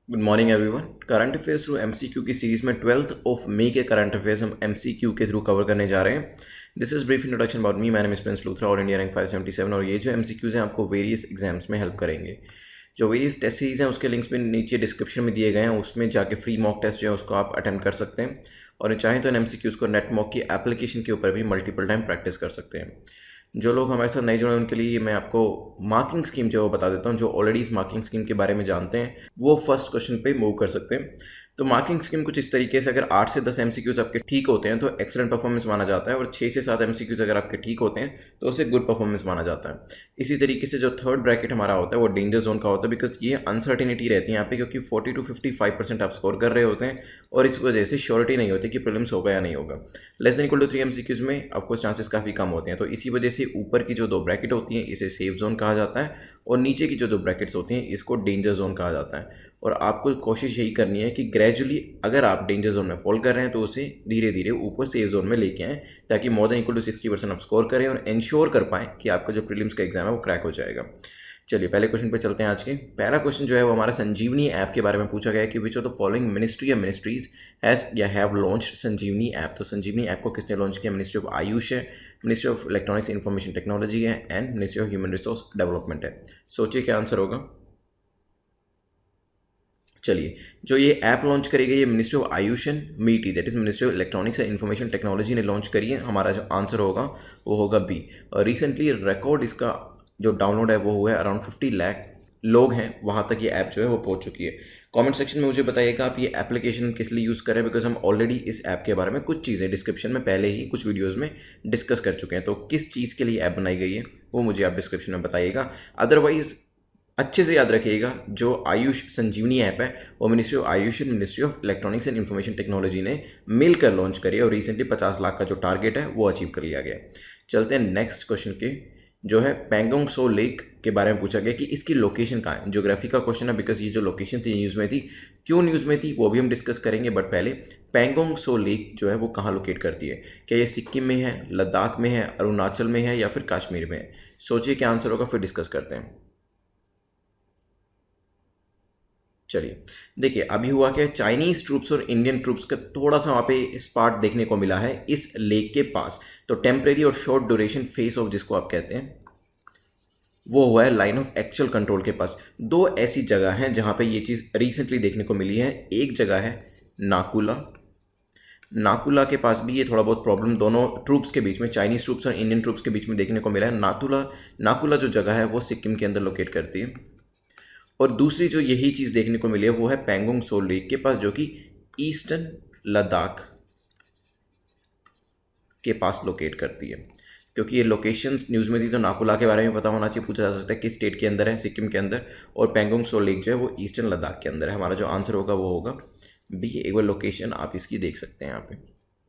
Good morning everyone. Current affairs through MCQ की series में 12th of May के current affairs हम MCQ के थ्रू कवर करने जा रहे हैं। This is brief introduction about me. My name is Prince Luthra और इंडिया रैंक 577। और ये जो एमसीक्यूज हैं आपको वेरियस एग्जाम्स में हेल्प करेंगे। जो वेरियस टेस्ट सीरीज हैं उसके लिंक्स में नीचे डिस्क्रिप्शन में दिए गए हैं, उसमें जाके फ्री मॉक टेस्ट जो है उसको आप अटेंड कर सकते हैं। और चाहें तो इन एमसीक्यूज को नेट मॉक की एप्लीकेशन के ऊपर भी मल्टीपल टाइम प्रैक्टिस कर सकते हैं। जो लोग हमारे साथ नहीं जुड़े उनके लिए मैं आपको मार्किंग स्कीम जो है वो बता देता हूँ। जो ऑलरेडी इस मार्किंग स्कीम के बारे में जानते हैं वो फर्स्ट क्वेश्चन पे मूव कर सकते हैं। तो मार्किंग स्कीम कुछ इस तरीके से, अगर 8 से 10 एमसीक्यूज आपके ठीक होते हैं तो एक्सीलेंट परफॉर्मेंस माना जाता है, और 6 से 7 एमसीक्यूज अगर आपके ठीक होते हैं तो उसे गुड परफॉर्मेंस माना जाता है। इसी तरीके से जो थर्ड ब्रैकेट हमारा होता है वो डेंजर जोन का होता है, बिकॉज ये अनसर्टिनिटी रहती है यहाँ पे, क्योंकि 40 to 55% आप स्कोर कर रहे होते हैं और इस वजह से श्योरिटी नहीं होती कि प्रीलिम्स होगा या नहीं होगा। Less than equal to 3 MCQs में ऑफकोर्स चांसेस काफ़ी कम होते हैं। तो इसी वजह से ऊपर की जो दो ब्रैकेट होती हैं इसे सेफ जोन कहा जाता है, और नीचे की जो दो ब्रैकेट्स होती हैं इसको डेंजर जोन कहा जाता है। और आपको कोशिश यही करनी है कि ग्रेजुअली अगर आप डेंजर जोन में फॉल कर रहे हैं तो उसे धीरे धीरे ऊपर सेफ जोन में लेके आएँ, ताकि मोर देन इक्वल टू 60% आप स्कोर करें और इंश्योर कर पाएँ कि आपका जो प्रीलिम्स का एग्जाम है वो क्रैक हो जाएगा। चलिए पहले क्वेश्चन पे चलते हैं। आज के पहला क्वेश्चन जो है वो हमारा संजीवनी ऐप के बारे में पूछा गया है कि विच ऑफ द फॉलोइंग मिनिस्ट्री या मिनिस्ट्रीज हैज़ या हैव लॉन्च संजीवनी ऐप। तो संजीवनी ऐप को किसने लॉन्च किया? मिनिस्ट्री ऑफ आयुष है, ministry of electronics information technology है, and ministry of human resource development है। सोचिए क्या आंसर होगा। चलिए, जो ये ऐप लॉन्च करी गई है मिनिस्ट्री ऑफ आयुष एंड मीटी, that is ministry of electronics and information technology ने लॉन्च करी है। हमारा जो आंसर होगा वो होगा बी। और रिसेंटली रिकॉर्ड इसका जो डाउनलोड है वो हुआ है, अराउंड 50 लाख लोग हैं वहाँ तक ये ऐप जो है वो पहुँच चुकी है। कमेंट सेक्शन में मुझे बताइएगा आप ये एप्लीकेशन किस लिए यूज़ कर रहे हैं, बिकॉज हम ऑलरेडी इस ऐप के बारे में कुछ चीज़ें डिस्क्रिप्शन में पहले ही कुछ वीडियोस में डिस्कस कर चुके हैं। तो किस चीज़ के लिए ऐप बनाई गई है वो मुझे आप डिस्क्रिप्शन में बताइएगा। अदरवाइज अच्छे से याद रखिएगा, जो आयुष संजीवनी ऐप है वो ministry of Ayush and ministry of electronics and information technology ने मिलकर लॉन्च करी है, और रिसेंटली 50 लाख का जो टारगेट है वो अचीव कर लिया गया। चलते हैं नेक्स्ट क्वेश्चन के, जो है पैंगोंग सो लेक के बारे में पूछा गया कि इसकी लोकेशन कहाँ है। ज्योग्राफी का क्वेश्चन है, बिकॉज ये जो लोकेशन थी न्यूज़ में थी, क्यों न्यूज़ में थी वो भी हम डिस्कस करेंगे। बट पहले पैंगोंग सो लेक जो है वो कहाँ लोकेट करती है? क्या ये सिक्किम में है, लद्दाख में है, अरुणाचल में है, या फिर कश्मीर में है? सोचिए क्या आंसर होगा, फिर डिस्कस करते हैं। चलिए देखिए, अभी हुआ क्या, चाइनीज ट्रूप्स और इंडियन ट्रूप्स का थोड़ा सा वहाँ पे स्पार्ट देखने को मिला है इस लेक के पास। तो टेम्परेरी और शॉर्ट ड्यूरेशन फेस ऑफ जिसको आप कहते हैं वो हुआ है लाइन ऑफ एक्चुअल कंट्रोल के पास। दो ऐसी जगह हैं जहाँ पे ये चीज़ रिसेंटली देखने को मिली है। एक जगह है नाकुला, नाकुला के पास भी ये थोड़ा बहुत प्रॉब्लम दोनों ट्रूप्स के बीच में, चाइनीज ट्रूप्स और इंडियन ट्रूप्स के बीच में देखने को मिला है। नाकुला जो जगह है वो सिक्किम के अंदर लोकेट करती है। और दूसरी जो यही चीज़ देखने को मिली है वो है पैंगोंग सो लेक के पास, जो कि ईस्टर्न लद्दाख के पास लोकेट करती है। क्योंकि ये लोकेशंस न्यूज़ में थी तो नाकुला के बारे में पता होना चाहिए, पूछा जा सकता है कि स्टेट के अंदर है, सिक्किम के अंदर, और पैंगोंग सो लेक जो है वो ईस्टर्न लद्दाख के अंदर है। हमारा जो आंसर होगा वो होगा बी। एक बार लोकेशन आप इसकी देख सकते हैं यहाँ पे।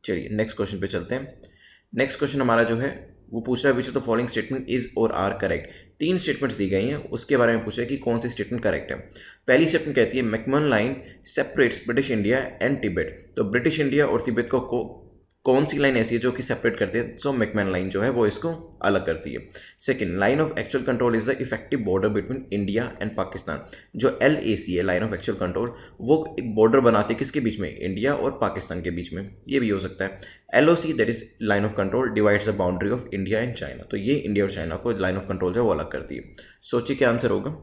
चलिए नेक्स्ट क्वेश्चन पे चलते हैं। नेक्स्ट क्वेश्चन हमारा जो है वो पूछ रहा है विच of the following statement is or are correct. 3 statements दी गई हैं, उसके बारे में पूछा है कि कौन सी स्टेटमेंट करेक्ट है। पहली स्टेटमेंट कहती है McMahon line separates British India and Tibet. तो ब्रिटिश इंडिया और तिब्बत को कौन सी लाइन ऐसी है जो कि सेपरेट करती है? सो मैकमोहन लाइन जो है वो इसको अलग करती है। Second, line of actual control is the effective border between India and Pakistan. जो LAC है, लाइन ऑफ एक्चुअल कंट्रोल, वो एक बॉर्डर बनाती है किसके बीच में? इंडिया और पाकिस्तान के बीच में। ये भी हो सकता है। LOC that is line of control divides the boundary of India and China. तो ये इंडिया और चाइना को लाइन ऑफ कंट्रोल जो है वो अलग करती है। सोचिए क्या आंसर होगा।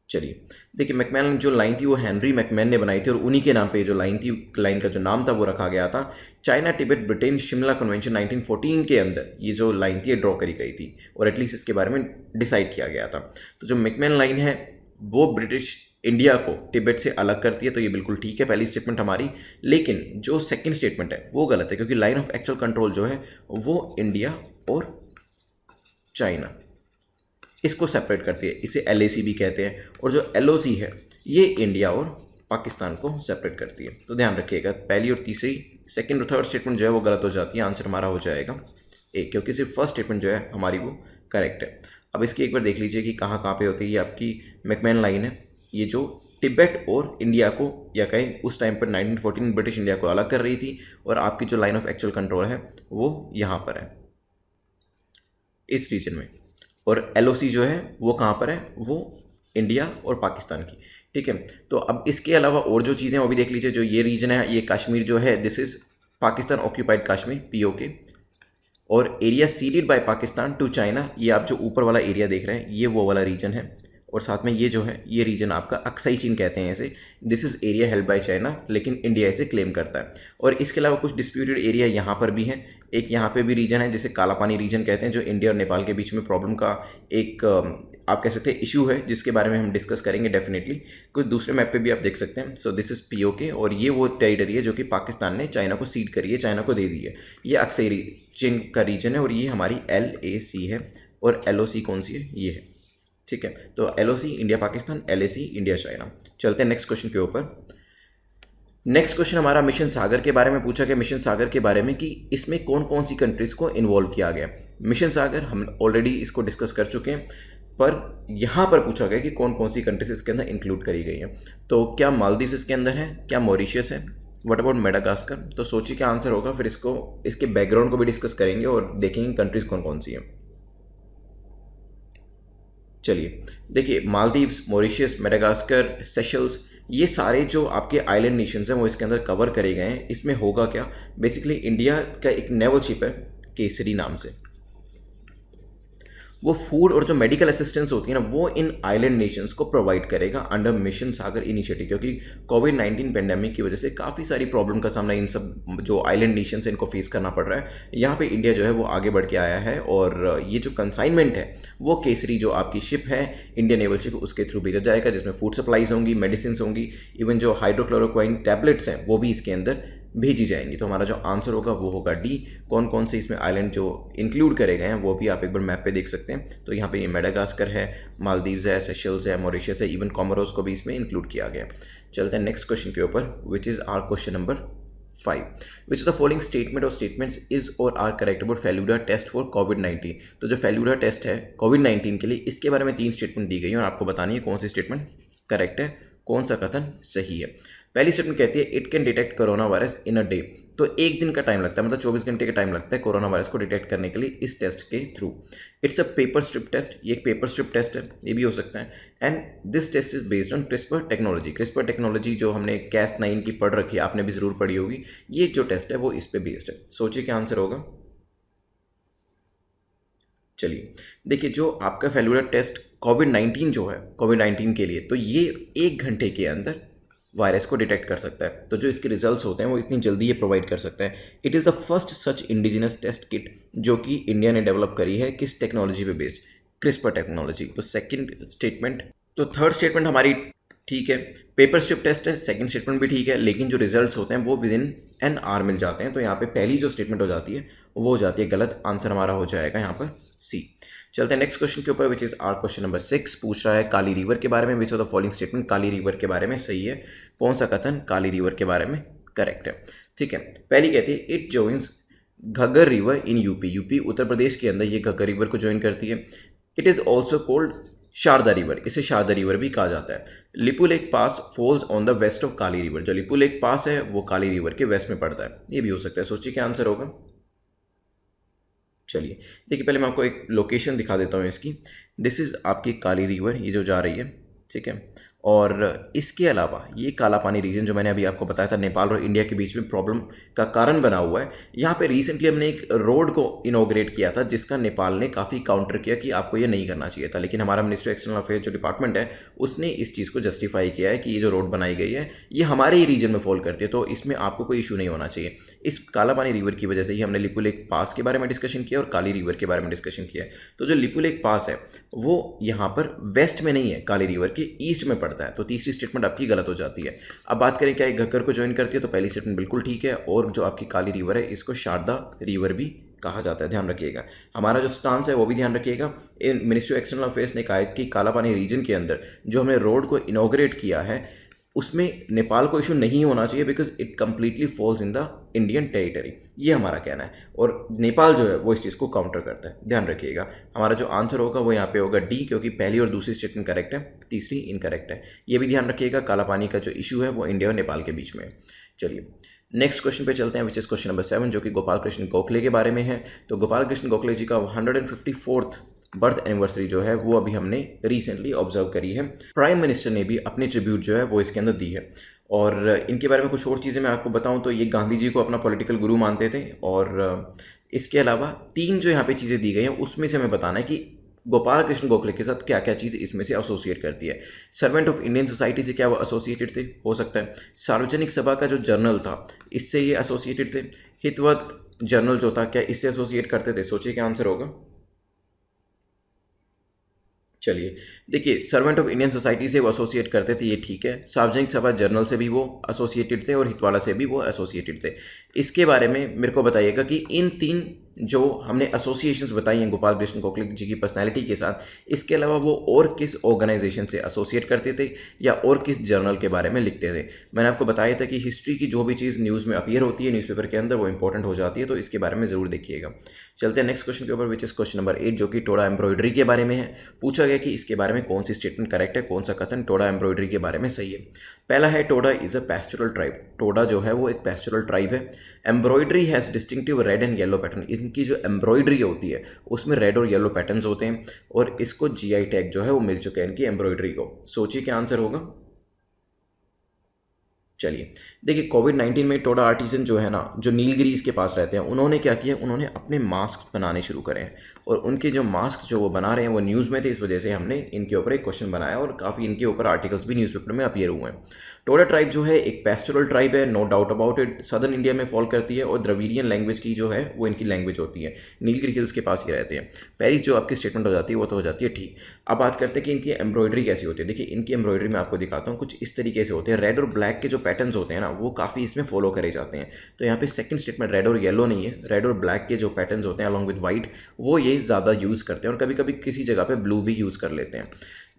चलिए देखिए, मैकमैन जो लाइन थी वो हेनरी मैकमैन ने बनाई थी, और उन्हीं के नाम पे जो लाइन थी, लाइन का जो नाम था वो रखा गया था। China Tibet Britain Shimla convention 1914 के अंदर ये जो लाइन थी ड्रॉ करी गई थी, और एटलीस्ट इसके बारे में डिसाइड किया गया था। तो जो मैकमैन लाइन है वो ब्रिटिश इंडिया को तिब्बत से अलग करती है, तो ये बिल्कुल ठीक है पहली स्टेटमेंट हमारी। लेकिन जो सेकेंड स्टेटमेंट है वो गलत है, क्योंकि लाइन ऑफ एक्चुअल कंट्रोल जो है वो इंडिया और चाइना इसको सेपरेट करती है, इसे LAC भी कहते हैं। और जो LOC है ये इंडिया और पाकिस्तान को सेपरेट करती है। तो ध्यान रखिएगा, पहली और तीसरी, सेकंड और थर्ड स्टेटमेंट जो है वो गलत हो जाती है। आंसर हमारा हो जाएगा ए, क्योंकि सिर्फ फर्स्ट स्टेटमेंट जो है हमारी वो करेक्ट है। अब इसकी एक बार देख लीजिए कि कहाँ कहाँ पे होती है। ये आपकी मैकमोहन लाइन है, ये जो तिब्बत और इंडिया को, या कहें उस टाइम पर 1914 ब्रिटिश इंडिया को अलग कर रही थी, और आपकी जो लाइन ऑफ एक्चुअल कंट्रोल है वो यहाँ पर है इस रीजन में। और LOC जो है वो कहाँ पर है? वो इंडिया और पाकिस्तान की, ठीक है। तो अब इसके अलावा और जो चीज़ें वो भी देख लीजिए। जो ये रीजन है, ये कश्मीर जो है, this is Pakistan occupied Kashmir, POK, और area ceded by Pakistan to China, ये आप जो ऊपर वाला एरिया देख रहे हैं ये वो वाला रीजन है। और साथ में ये जो है ये रीजन आपका अक्साई चीन कहते हैं इसे, this is area held by China, लेकिन इंडिया इसे क्लेम करता है। और इसके अलावा कुछ डिस्प्यूटेड एरिया यहाँ पर भी हैं। एक यहाँ पे भी रीजन है जिसे काला पानी रीजन कहते हैं, जो इंडिया और नेपाल के बीच में प्रॉब्लम का एक आप कह सकते हैं इशू है, जिसके बारे में हम डिस्कस करेंगे डेफिनेटली। कुछ दूसरे मैप पे भी आप देख सकते हैं। सो दिस इज़ POK, और ये वो टेरिटरी है जो कि पाकिस्तान ने चाइना को सीड करी है, चाइना को दे दी है। ये अक्साई चीन का रीजन है, और ये हमारी LAC है, और LOC कौन सी है, ये है, ठीक है। तो LOC India Pakistan, LAC India China. चलते हैं नेक्स्ट क्वेश्चन के ऊपर। नेक्स्ट क्वेश्चन हमारा मिशन सागर के बारे में पूछा गया। मिशन सागर के बारे में कि इसमें कौन कौन सी कंट्रीज़ को इन्वॉल्व किया गया। मिशन सागर हम ऑलरेडी इसको डिस्कस कर चुके हैं, पर यहाँ पर पूछा गया कि कौन कौन सी कंट्रीज इसके अंदर इंक्लूड करी गई हैं। तो क्या मालदीव्स इसके अंदर है, क्या मॉरिशियस है, व्हाट अबाउट मेडागास्कर। तो सोचिए क्या आंसर होगा, फिर इसको इसके बैकग्राउंड को भी डिस्कस करेंगे और देखेंगे कंट्रीज कौन कौन सी हैं। चलिए देखिए, मालदीव्स, मॉरिशियस, मेडागास्कर, सेशल्स, ये सारे जो आपके आइलैंड नेशंस हैं वो इसके अंदर कवर करे गए हैं। इसमें होगा क्या, बेसिकली इंडिया का एक नेवल शिप है केसरी नाम से, वो फूड और जो मेडिकल असिस्टेंस होती है ना, वो इन आइलैंड नेशंस को प्रोवाइड करेगा अंडर मिशन सागर इनिशिएटिव। क्योंकि कोविड-19 पेंडेमिक की वजह से काफ़ी सारी प्रॉब्लम का सामना इन सब जो आइलैंड नेशंस है इनको फेस करना पड़ रहा है। यहाँ पे इंडिया जो है वो आगे बढ़ के आया है, और ये जो कंसाइनमेंट है वो केसरी जो आपकी शिप है, इंडियन नेवल शिप, उसके थ्रू भेजा जाएगा, जिसमें फूड सप्लाईज होंगी, मेडिसिन होंगी, इवन जो हाइड्रोक्लोरोक्वाइन टैबलेट्स हैं वो भी इसके अंदर भेजी जाएंगी। तो हमारा जो आंसर होगा वो होगा D। कौन कौन से इसमें आइलैंड जो इंक्लूड करे गए हैं वो भी आप एक बार मैप पे देख सकते हैं। तो यहाँ पे ये मेडागास्कर है, मालदीव्स है, सेशल्स है, मॉरिशियस है, इवन कॉमोरोस को भी इसमें इंक्लूड किया गया। चलते हैं नेक्स्ट क्वेश्चन के ऊपर, which is our question number 5। Which the following statement or statements is or are correct about Feluda test for कोविड-19। तो जो फेलुडा टेस्ट है कोविड-19 के लिए, इसके बारे में 3 स्टेटमेंट दी गई हैं और आपको बतानी है कौन सी स्टेटमेंट करेक्ट है, कौन सा कथन सही है। पहली स्टेटमेंट कहती है it can detect corona virus in a day. तो एक दिन का टाइम लगता है, मतलब 24 घंटे का टाइम लगता है कोरोना वायरस को डिटेक्ट करने के लिए इस टेस्ट के through. It's a paper strip test, ये एक पेपर स्ट्रिप टेस्ट है, ये भी हो सकता है। And this test is based on CRISPR technology. CRISPR technology जो हमने Cas9 की पढ़ रखी है, आपने भी जरूर पढ़ी होगी। ये जो टेस्ट है वो इस पे बेस्ड है। सोचिए क्या आंसर होगा। चलिए देखिए, जो आपका फेलुडा टेस्ट कोविड-19 जो है, कोविड-19 के लिए, तो ये 1 घंटे के अंदर वायरस को डिटेक्ट कर सकता है। तो जो इसके रिजल्ट्स होते हैं वो इतनी जल्दी ये प्रोवाइड कर सकता है। It is the first such indigenous test kit जो कि इंडिया ने डेवलप करी है, किस टेक्नोलॉजी पे बेस्ड, क्रिस्पर टेक्नोलॉजी। तो सेकंड स्टेटमेंट, तो थर्ड स्टेटमेंट हमारी ठीक है, पेपर स्ट्रिप टेस्ट है, सेकंड स्टेटमेंट भी ठीक है, लेकिन जो रिजल्ट्स होते हैं वो विद इन एन आवर मिल जाते हैं। तो यहाँ पे पहली जो स्टेटमेंट हो जाती है वो हो जाती है गलत। आंसर हमारा हो जाएगा यहाँ पर C। चलते हैं नेक्स्ट क्वेश्चन के ऊपर, which is our question number 6। पूछ रहा है काली रिवर के बारे में। Which of the following statement Kali river के बारे में सही है, कौन सा कथन काली रिवर के बारे में करेक्ट है। ठीक है, पहली कहती है it joins Ghaggar river in UP Uttar Pradesh के अंदर ये घग्गर रिवर को ज्वाइन करती है। It is also called Sharda river, इसे शारदा रिवर भी कहा जाता है। Lipu lake pass falls on the west of Kali river, जो लिपू लेक पास है वो काली रिवर के वेस्ट में पड़ता है, ये भी हो सकता है। सोचिए क्या आंसर होगा। चलिए देखिए, पहले मैं आपको एक लोकेशन दिखा देता हूँ इसकी। दिस इज़ आपकी काली रिवर, ये जो जा रही है, ठीक है। और इसके अलावा ये काला पानी रीजन जो मैंने अभी आपको बताया था, नेपाल और इंडिया के बीच में प्रॉब्लम का कारण बना हुआ है। यहाँ पे रिसेंटली हमने एक रोड को इनोग्रेट किया था, जिसका नेपाल ने काफ़ी काउंटर किया कि आपको ये नहीं करना चाहिए था। लेकिन हमारा मिनिस्ट्री एक्सटर्नल अफेयर्स जो डिपार्टमेंट है उसने इस चीज़ को जस्टिफाई किया है कि ये जो रोड बनाई गई है ये हमारे ही रीजन में फॉल करती है, तो इसमें आपको कोई इशू नहीं होना चाहिए। इस काला पानी रिवर की वजह से ही हमने लिपू लेक पास के बारे में डिस्कशन किया और काली रिवर के बारे में डिस्कशन किया है। तो जो लिपू लेक पास है वो यहाँ पर वेस्ट में नहीं है, काली रिवर के ईस्ट में पड़ता है। तो तीसरी स्टेटमेंट आपकी गलत हो जाती है। अब बात करें क्या एक घग्गर को ज्वाइन करती है, तो पहली स्टेटमेंट बिल्कुल ठीक है। और जो आपकी काली रिवर है इसको शारदा रिवर भी कहा जाता है, ध्यान रखिएगा। हमारा जो स्टांस है वो भी ध्यान रखिएगा। इन मिनिस्ट्री एक्सटर्नल अफेयर्स ने कहा है कि काला पानी रीजन के अंदर जो हमने रोड को इनोग्रेट किया है उसमें नेपाल को इशू नहीं होना चाहिए, because it completely falls in the Indian territory, ये हमारा कहना है। और नेपाल जो है वो इस चीज़ को काउंटर करता है, ध्यान रखिएगा। हमारा जो आंसर होगा वो यहाँ पे होगा डी, क्योंकि पहली और दूसरी स्टेटमेंट करेक्ट है, तीसरी इनकरेक्ट है। ये भी ध्यान रखिएगा, काला पानी का जो इशू है वो इंडिया और नेपाल के बीच में है। चलिए नेक्स्ट क्वेश्चन पे चलते हैं, विच इज़ क्वेश्चन नंबर 7, जो कि गोपाल कृष्ण गोखले के बारे में है। तो गोपाल कृष्ण गोखले जी का 154th बर्थ एनिवर्सरी जो है वो अभी हमने रिसेंटली ऑब्जर्व करी है। प्राइम मिनिस्टर ने भी अपनी ट्रिब्यूट जो है वो इसके अंदर दी है। और इनके बारे में कुछ और चीज़ें मैं आपको बताऊं तो ये गांधी जी को अपना पॉलिटिकल गुरु मानते थे। और इसके अलावा 3 जो यहाँ पे चीज़ें दी गई हैं उसमें से हमें बताना है कि गोपाल कृष्ण गोखले के साथ क्या क्या चीज़ इसमें से एसोसिएट करती है। सर्वेंट ऑफ इंडियन सोसाइटी से क्या वो एसोसिएटेड थे, हो सकता है। सार्वजनिक सभा का जो जर्नल था इससे ये एसोसिएटेड थे। हितवत जर्नल जो था क्या इससे एसोसिएट करते थे, सोचिए क्या आंसर होगा। चलिए देखिए, सर्वेंट ऑफ इंडियन सोसाइटी से वो एसोसिएट करते थे, ये ठीक है। सार्वजनिक सभा जर्नल से भी वो एसोसिएटेड थे और हितवाला से भी वो एसोसिएटेड थे। इसके बारे में मेरे को बताइएगा कि इन 3 जो हमने एसोसिएशंस बताई हैं गोपाल कृष्ण गोखले जी की पर्सनैलिटी के साथ, इसके अलावा वो और किस ऑर्गेनाइजेशन से एसोसिएट करते थे या और किस जर्नल के बारे में लिखते थे। मैंने आपको बताया था कि हिस्ट्री की जो भी चीज़ न्यूज़ में अपीयर होती है न्यूज़पेपर के अंदर वो इंपॉर्टेंट हो जाती है, तो इसके बारे में ज़रूर देखिएगा। चलते हैं नेक्स्ट क्वेश्चन के ऊपर, विच इज़ क्वेश्चन नंबर 8, जो कि टोडा एम्ब्रॉयडरी के बारे में है। पूछा गया कि इसके बारे में कौन सी स्टेटमेंट करेक्ट है, कौन सा कथन टोडा एम्ब्रॉयडरी के बारे में सही है। पहला है Toda is a pastoral tribe. Toda जो है वो एक पैस्टोरल ट्राइब है। Embroidery has distinctive red and yellow pattern. इनकी जो एम्ब्रॉयडरी होती है उसमें रेड और येलो पैटर्न्स होते हैं और इसको जीआई टैग जो है वो मिल चुका है इनकी एम्ब्रॉयडरी को। सोचिए क्या आंसर होगा। चलिए देखिए, कोविड-19 में टोडा आर्टिजन जो है ना, जो नीलगिरी इसके पास रहते हैं, उन्होंने क्या किया, उन्होंने अपने मास्क बनाने शुरू करे हैं और उनके जो मास्क जो वो बना रहे हैं वो न्यूज़ में थे, इस वजह से हमने इनके ऊपर एक क्वेश्चन बनाया और काफ़ी इनके ऊपर आर्टिकल्स भी न्यूज़पेपर में अपीयर हुए हैं। टोडा ट्राइब जो है एक पेस्टोरल ट्राइब है, no doubt about it. Southern India में फॉल करती है और द्रविडियन लैंग्वेज की जो है वो इनकी लैंग्वेज होती है। नीलगिरी हिल्स के पास ही रहते हैं। पहली जो आपकी स्टेटमेंट हो जाती है वो तो हो जाती है ठीक। अब बात करते हैं कि इनकी एम्ब्रॉयडरी कैसी होती है। देखिए इनकी एम्ब्रॉयडरी मैं आपको दिखाता हूँ, कुछ इस तरीके से होते हैं। रेड और ब्लैक के जो पैटर्न्स होते हैं ना वो काफ़ी इसमें फॉलो करे जाते हैं। तो यहाँ पे सेकंड स्टेटमेंट रेड और येलो नहीं है, रेड और ब्लैक के जो पैटर्न्स होते हैं अलॉन्ग विद वाइट वो ये ज़्यादा यूज़ करते हैं और कभी कभी किसी जगह पे ब्लू भी यूज़ कर लेते हैं।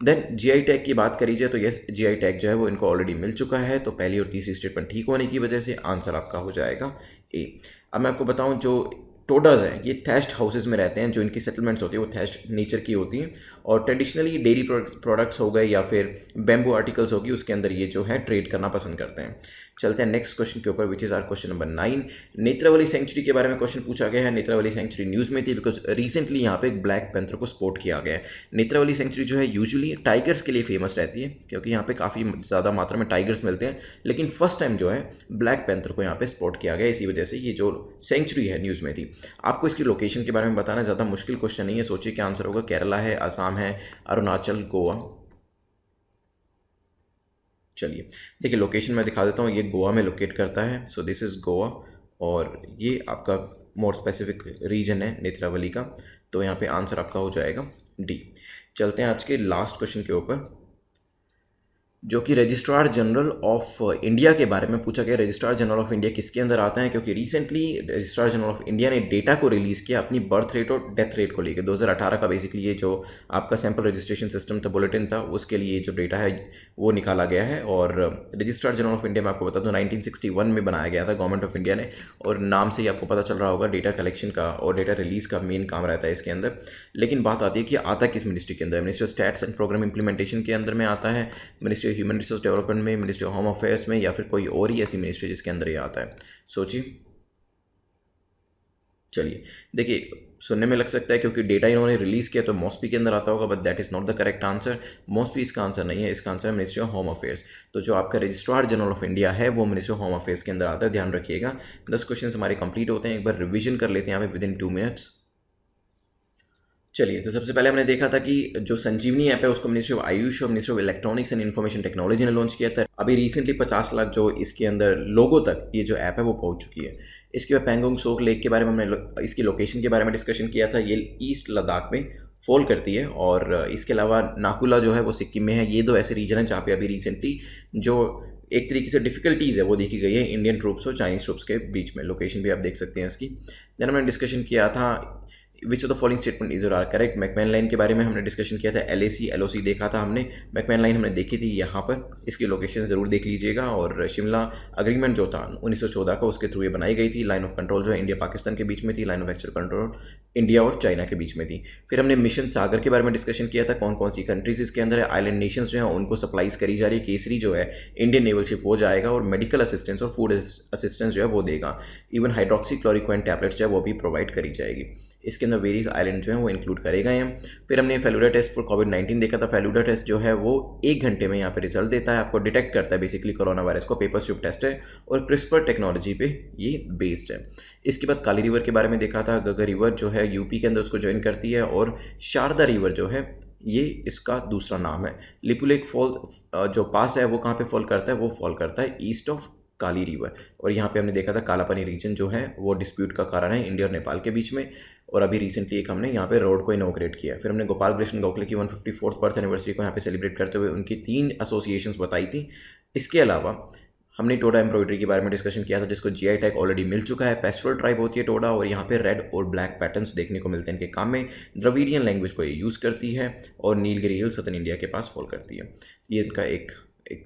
देन जीआई टैग की बात करी जाए तो यस, जीआई टैग जो है वो इनको ऑलरेडी मिल चुका है। तो पहली और तीसरी स्टेटमेंट ठीक होने की वजह से आंसर आपका हो जाएगा ए। अब मैं आपको बताऊं, जो टोडाज हैं ये थैश्ड हाउसेज में रहते हैं। जो इनकी सेटलमेंट्स होती है वो थैश्ड नेचर की होती हैं और ट्रेडिशनली डेयरी प्रोडक्ट्स हो गए या फिर बैम्बू आर्टिकल्स होगी उसके अंदर ये जो है ट्रेड करना पसंद करते हैं। चलते हैं नेक्स्ट क्वेश्चन के ऊपर, which is our question number 9। Netravali sanctuary के बारे में क्वेश्चन पूछा गया है। नेत्रावली सेंचुरी न्यूज़ में थी बिकॉज रिसेंटली यहाँ पे एक ब्लैक पैंथर को स्पॉट किया गया है। नेत्रावली सेंचुरी जो है यूजुअली टाइगर्स के लिए फेमस रहती है क्योंकि यहाँ पे काफ़ी ज़्यादा मात्रा में टाइगर्स मिलते हैं, लेकिन फर्स्ट टाइम जो है ब्लैक पैंथर को यहाँ पे स्पॉट किया गया, इसी वजह से ये जो सेंचुरी है न्यूज़ में थी। आपको इसकी लोकेशन के बारे में बताना ज़्यादा मुश्किल क्वेश्चन नहीं है, सोचिए क्या आंसर होगा। केरला है, आसाम है, अरुणाचल, गोवा। चलिए देखिए, लोकेशन मैं दिखा देता हूँ, ये गोवा में लोकेट करता है। सो दिस इज़ गोवा और ये आपका मोर स्पेसिफिक रीजन है नेत्रावली का। तो यहाँ पे आंसर आपका हो जाएगा डी। चलते हैं आज के लास्ट क्वेश्चन के ऊपर, जो कि रजिस्ट्रार जनरल ऑफ इंडिया के बारे में पूछा गया। रजिस्ट्रार जनरल ऑफ इंडिया किसके अंदर आता है, क्योंकि recently registrar general of India ने डेटा को रिलीज़ किया अपनी बर्थ रेट और डेथ रेट को लेकर। 2018 का बेसिकली ये जो आपका सैम्पल रजिस्ट्रेशन सिस्टम था, बुलेटिन था, उसके लिए जो डेटा है वो निकाला गया है। और रजिस्ट्रार जनरल ऑफ इंडिया मैं आपको बता दूँ 1961 में बनाया गया था गवर्नमेंट ऑफ इंडिया ने, और नाम से ही आपको पता चल रहा होगा डेटा कलेक्शन का और डेटा रिलीज़ का मेन काम रहता है इसके अंदर। लेकिन बात आती है कि आता किस मिनिस्ट्री के अंदर। Ministry of stats and programme implementation के अंदर में आता है, मिनिस्ट्री ह्यूमन रिसोर्स डेवलपमेंट में, मिनिस्ट्री ऑफ होम अफेयर्स में, या फिर कोई और ही ऐसी मिनिस्ट्री जिसके अंदर ये आता है। सोचिए। चलिए देखिए, सुनने में लग सकता है क्योंकि डेटा इन्होंने रिलीज़ किया तो मॉस्पी के अंदर आता होगा, but that is not the correct answer. MOSPI इसका आंसर नहीं है, इसका आंसर है मिनिस्ट्री ऑफ होम अफेयर्स। तो जो आपका रजिस्ट्रार जनरल ऑफ इंडिया है वो मिनिस्ट्री ऑफ होम अफेयर्स के अंदर आता है, ध्यान रखिएगा। 10 क्वेश्चन हमारे कंप्लीट होते हैं, एक बार रिविजन कर लेते हैं यहाँ पे विद इन 2 मिनट्स। चलिए, तो सबसे पहले हमने देखा था कि जो संजीवनी ऐप है उसको मिनिस्ट्री ऑफ आयुष और ministry of electronics and information technology ने लॉन्च किया था। अभी रिसेंटली 50 लाख जो इसके अंदर लोगों तक ये जो ऐप है वो पहुंच चुकी है। इसके बाद पैंगोंग सोक लेक के बारे में हमने इसकी लोकेशन के बारे में डिस्कशन किया था। ये ईस्ट लद्दाख में फॉल करती है और इसके अलावा नाकुला जो है वो सिक्किम में है। ये 2 ऐसे रीजन हैं जहाँ पे अभी रिसेंटली जो एक तरीके से डिफिकल्टीज़ है वो देखी गई है इंडियन ट्रूप्स और चाइनीज़ ट्रूप्स के बीच में। लोकेशन भी आप देख सकते हैं इसकी। देन हमने डिस्कशन किया था which of the following statement is are correct. McMahon line के बारे में हमने डिस्कशन किया था। LAC LOC देखा था हमने, मैकमैन लाइन हमने देखी थी यहाँ पर। इसकी लोकेशन ज़रूर देख लीजिएगा। और शिमला अग्रीमेंट जो था 1914 का, उसके थ्रू ये बनाई गई थी। लाइन ऑफ कंट्रोल जो है इंडिया पाकिस्तान के बीच में थी, line of actual control India और चाइना के बीच में थी। फिर हमने मिशन सागर के बारे में डिस्कशन किया था, कौन कौन सी कंट्रीज इसके अंदर है। आइलैंड नेशंस जो है उनको सप्लाईज करी जा रही है। केसरी जो है इंडियन नेवल शिप वो जाएगा और मेडिकल असिस्टेंस और फूड असिस्टेंस जो है वो देगा। इवन हाइड्रोक्सी क्लोरोक्विन टैबलेट्स जो है वो भी प्रोवाइड करी जाएगी। इसके अंदर वेरियस आइलैंड जो हैं वो इंक्लूड करे गए हैं। फिर हमने फेलुडा टेस्ट फॉर कोविड-19 देखा था। फेलुडा टेस्ट जो है वो 1 घंटे में यहाँ पे रिजल्ट देता है, आपको डिटेक्ट करता है बेसिकली कोरोना वायरस को। पेपर स्ट्रिप टेस्ट है और क्रिस्पर टेक्नोलॉजी पे ये बेस्ड है। इसके बाद काली रिवर के बारे में देखा था। गगर रिवर जो है यूपी के अंदर उसको ज्वाइन करती है और शारदा रिवर जो है ये इसका दूसरा नाम है। लिपुलेख फॉल जो पास है वो कहाँ पे फॉल करता है, वो फॉल करता है ईस्ट ऑफ काली रिवर। और यहाँ पे हमने देखा था कालापानी रीजन जो है वो डिस्प्यूट का कारण है इंडिया और नेपाल के बीच में। और अभी रिसेंटली एक हमने यहाँ पे रोड को इनॉग्रेट किया। फिर हमने गोपाल कृष्ण गोखले की 154th बर्थ एनिवर्सरी को यहाँ पे सेलिब्रेट करते हुए उनकी 3 एसोसिएशंस बताई थी। इसके अलावा हमने टोडा एम्ब्रॉयडरी के बारे में डिस्कशन किया था, जिसको जीआई टैग ऑलरेडी मिल चुका है। पेस्टोरल ट्राइब होती है टोडा और यहाँ पे रेड और ब्लैक पैटर्न्स देखने को मिलते हैं इनके काम में। द्रविडियन लैंग्वेज को ये यूज़ करती है और नीलगिरी हिल सदर्न इंडिया के पास फॉल करती है। ये इनका एक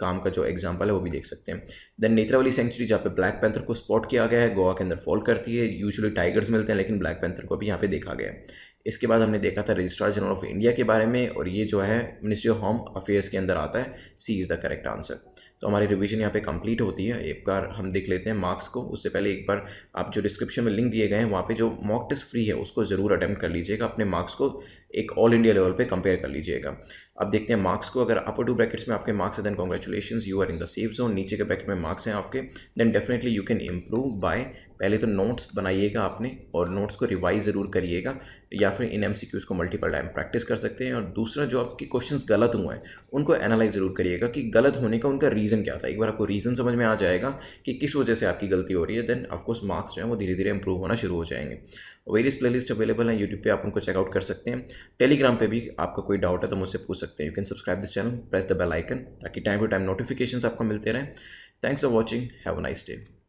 काम का जो एग्जाम्पल है वो भी देख सकते हैं। देन नेत्रावली सेंचुरी जहाँ पे ब्लैक पैंथर को स्पॉट किया गया है, गोवा के अंदर फॉल करती है। यूजुअली टाइगर्स मिलते हैं लेकिन ब्लैक पैंथर को भी यहाँ पे देखा गया है। इसके बाद हमने देखा था रजिस्ट्रार जनरल ऑफ इंडिया के बारे में और ये जो है मिनिस्ट्री ऑफ होम अफेयर्स के अंदर आता है। सी इज़ द करेक्ट आंसर। तो हमारी रिवीजन यहाँ पे कंप्लीट होती है। एक बार हम देख लेते हैं मार्क्स को। उससे पहले एक बार आप जो डिस्क्रिप्शन में लिंक दिए गए हैं वहाँ पे जो मॉक टेस्ट फ्री है उसको ज़रूर अटेम्प्ट कर लीजिएगा। अपने मार्क्स को एक ऑल इंडिया लेवल पे कंपेयर कर लीजिएगा। अब देखते हैं मार्क्स को। अगर अपर 2 ब्रैकेट्स में आपके मार्क्स है then congratulations, you are in the safe zone. नीचे के ब्रैकेट में मार्क्स हैं आपके then definitely you can improve by, पहले तो नोट्स बनाइएगा आपने और नोट्स को रिवाइज ज़रूर करिएगा या फिर इन एमसीक्यूज़ को मल्टीपल टाइम प्रैक्टिस कर सकते हैं। और दूसरा जो आपके क्वेश्चंस गलत हुए हैं उनको एनालाइज ज़रूर करिएगा कि गलत होने का उनका रीज़न क्या था। एक बार आपको रीज़न समझ में आ जाएगा कि किस वजह से आपकी गलती हो रही है देन ऑफकोर्स मार्क्स जो है वो धीरे धीरे इंप्रूव होना शुरू हो जाएंगे। वेरियस प्लेलिस्ट अवेलेबल हैं यूट्यूब पे, आप उनको चेकआउट कर सकते हैं। टेलीग्राम पे भी आपका कोई डाउट है तो मुझसे पूछ सकते हैं। You can subscribe this channel, press the bell icon ताकि टाइम टू टाइम नोटिफिकेशंस आपको मिलते रहें। Thanks for watching, have a nice day.